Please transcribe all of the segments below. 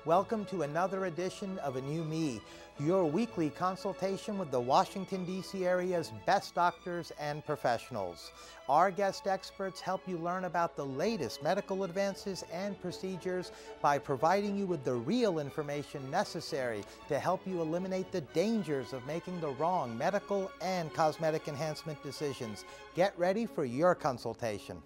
Welcome to another edition of A New Me, your weekly consultation with the Washington, D.C. area's best doctors and professionals. Our guest experts help you learn about the latest medical advances and procedures by providing you with the real information necessary to help you eliminate the dangers of making the wrong medical and cosmetic enhancement decisions. Get ready for your consultation.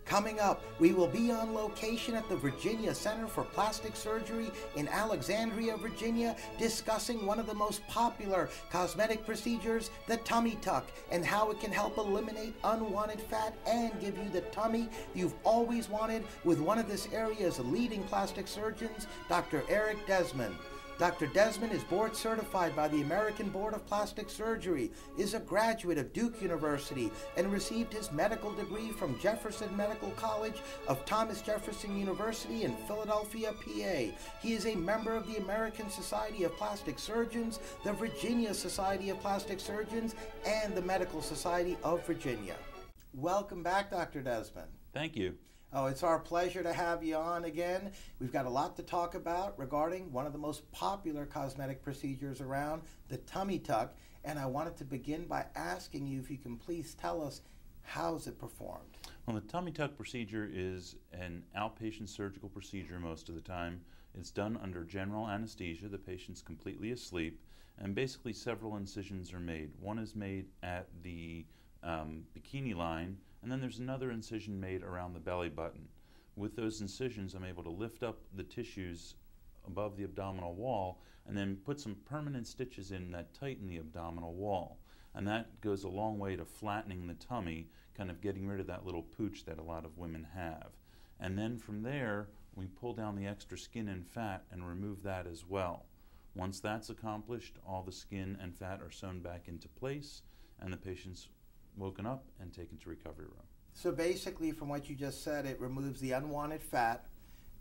Coming up, we will be on location at the Virginia Center for Plastic Surgery in Alexandria, Virginia, discussing one of the most popular cosmetic procedures, the tummy tuck, and how it can help eliminate unwanted fat and give you the tummy you've always wanted with one of this area's leading plastic surgeons, Dr. Eric Desmond. Dr. Desmond is board certified by the American Board of Plastic Surgery, is a graduate of Duke University, and received his medical degree from Jefferson Medical College of Thomas Jefferson University in Philadelphia, PA. He is a member of the American Society of Plastic Surgeons, the Virginia Society of Plastic Surgeons, and the Medical Society of Virginia. Welcome back, Dr. Desmond. Thank you. Oh, it's our pleasure to have you on again. We've got a lot to talk about regarding one of the most popular cosmetic procedures around, the tummy tuck. And I wanted to begin by asking you if you can please tell us, how is it performed? Well, the tummy tuck procedure is an outpatient surgical procedure most of the time. It's done under general anesthesia. The patient's completely asleep, and basically several incisions are made. One is made at the bikini line, and then there's another incision made around the belly button. With those incisions, I'm able to lift up the tissues above the abdominal wall and then put some permanent stitches in that tighten the abdominal wall. And that goes a long way to flattening the tummy, kind of getting rid of that little pooch that a lot of women have. And then from there, we pull down the extra skin and fat and remove that as well. Once that's accomplished, all the skin and fat are sewn back into place, and the patient's woken up and taken to recovery room. So basically, from what you just said, it removes the unwanted fat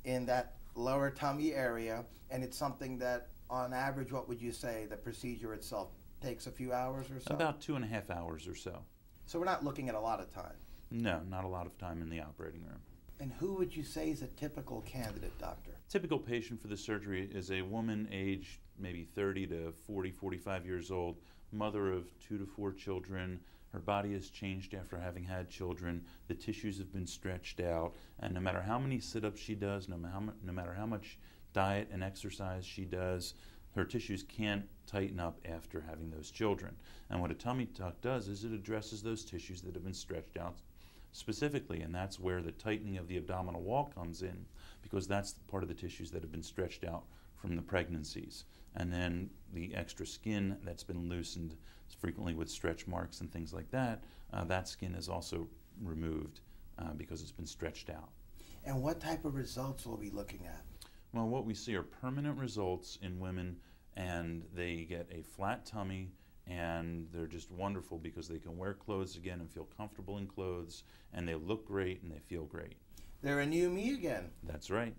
in that lower tummy area, and it's something that, on average, what would you say the procedure itself takes a few hours or so? About 2.5 hours or so. So we're not looking at a lot of time? No, not a lot of time in the operating room. And who would you say is a typical candidate, doctor? Typical patient for the surgery is a woman aged maybe 30 to 40, 45 years old, mother of 2 to 4 children. Her body has changed after having had children. The tissues have been stretched out, and no matter how many sit-ups she does, no matter how much diet and exercise she does, her tissues can't tighten up after having those children. And what a tummy tuck does is it addresses those tissues that have been stretched out specifically, and that's where the tightening of the abdominal wall comes in, because that's part of the tissues that have been stretched out from the pregnancies. And then the extra skin that's been loosened, frequently with stretch marks and things like that, that skin is also removed because it's been stretched out. And what type of results will we be looking at? Well, what we see are permanent results in women, and they get a flat tummy, and they're just wonderful because they can wear clothes again and feel comfortable in clothes, and they look great and they feel great. They're a new me again. That's right.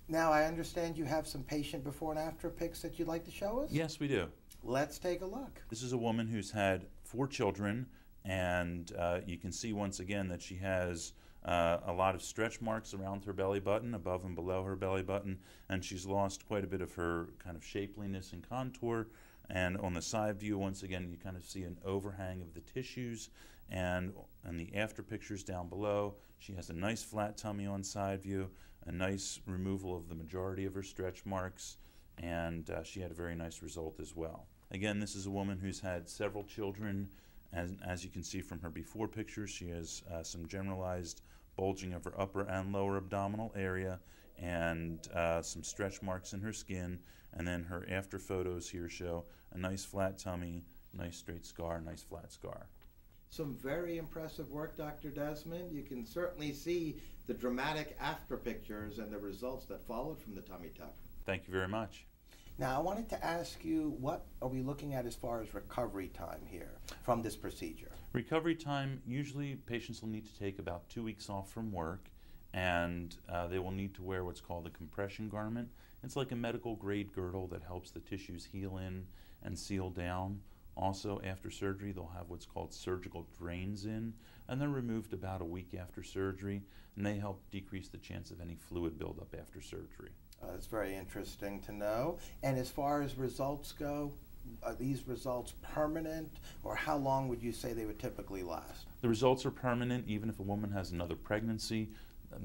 Now, I understand you have some patient before and after pics that you'd like to show us? Yes, we do. Let's take a look. This is a woman who's had 4 children, and you can see once again that she has a lot of stretch marks around her belly button, above and below her belly button, and she's lost quite a bit of her kind of shapeliness and contour. And on the side view, once again, you kind of see an overhang of the tissues, and the after pictures down below, she has a nice flat tummy on side view, a nice removal of the majority of her stretch marks, and she had a very nice result as well. Again, this is a woman who's had several children. As you can see from her before pictures, she has some generalized bulging of her upper and lower abdominal area, and some stretch marks in her skin. And then her after photos here show a nice flat tummy, nice straight scar, nice flat scar. Some very impressive work, Dr. Desmond. You can certainly see the dramatic after pictures and the results that followed from the tummy tuck. Thank you very much. Now, I wanted to ask you, what are we looking at as far as recovery time here from this procedure? Recovery time, usually patients will need to take about 2 weeks off from work, and they will need to wear what's called a compression garment. It's like a medical grade girdle that helps the tissues heal in and seal down Also, after surgery, they'll have what's called surgical drains in, and they're removed about a week after surgery, and they help decrease the chance of any fluid buildup after surgery. That's very interesting to know. And as far as results go, are these results permanent, or how long would you say they would typically last? The results are permanent. Even if a woman has another pregnancy,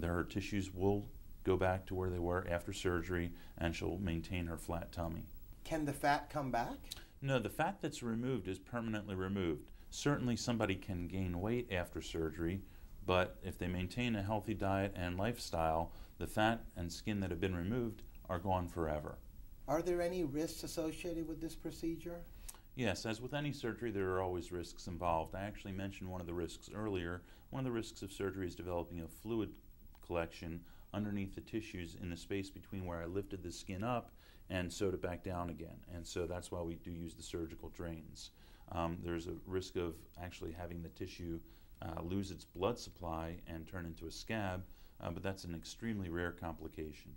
her tissues will go back to where they were after surgery, and she'll maintain her flat tummy. Can the fat come back? No, the fat that's removed is permanently removed. Certainly somebody can gain weight after surgery, but if they maintain a healthy diet and lifestyle, the fat and skin that have been removed are gone forever. Are there any risks associated with this procedure? Yes, as with any surgery, there are always risks involved. I actually mentioned one of the risks earlier. One of the risks of surgery is developing a fluid collection underneath the tissues in the space between where I lifted the skin up and sewed it back down again. And so that's why we do use the surgical drains. There's a risk of actually having the tissue lose its blood supply and turn into a scab, but that's an extremely rare complication.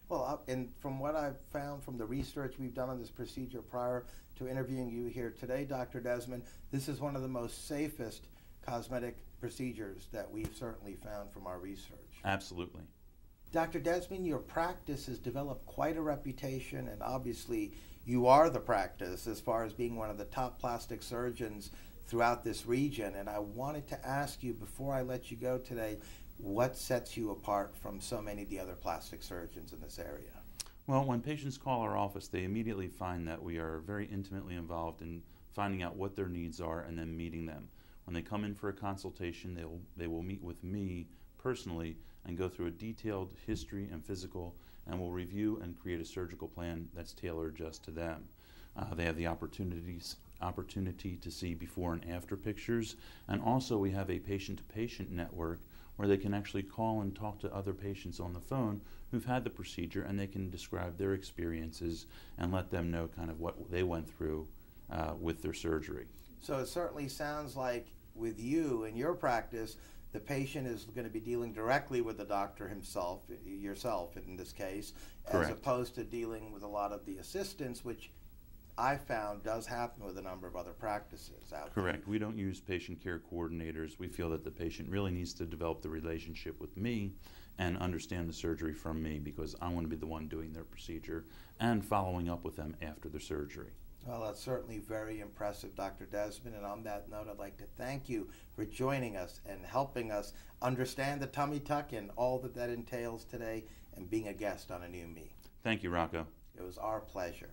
Well, and from what I've found from the research we've done on this procedure prior to interviewing you here today, Dr. Desmond, this is one of the most safest cosmetic procedures that we've certainly found from our research. Absolutely. Dr. Desmond, your practice has developed quite a reputation, and obviously you are the practice as far as being one of the top plastic surgeons throughout this region. And I wanted to ask you, before I let you go today, what sets you apart from so many of the other plastic surgeons in this area? Well, when patients call our office, they immediately find that we are very intimately involved in finding out what their needs are and then meeting them. When they come in for a consultation, they will meet with me personally and go through a detailed history and physical, and will review and create a surgical plan that's tailored just to them. They have the opportunity to see before and after pictures, and also we have a patient-to-patient network where they can actually call and talk to other patients on the phone who've had the procedure, and they can describe their experiences and let them know kind of what they went through with their surgery. So it certainly sounds like with you and your practice, the patient is going to be dealing directly with the doctor himself, yourself in this case, Correct. As opposed to dealing with a lot of the assistants, which I found does happen with a number of other practices out there. Correct. We don't use patient care coordinators. We feel that the patient really needs to develop the relationship with me and understand the surgery from me, because I want to be the one doing their procedure and following up with them after the surgery. Well, that's certainly very impressive, Dr. Desmond. And on that note, I'd like to thank you for joining us and helping us understand the tummy tuck and all that entails today, and being a guest on A New Me. Thank you, Rocco. It was our pleasure.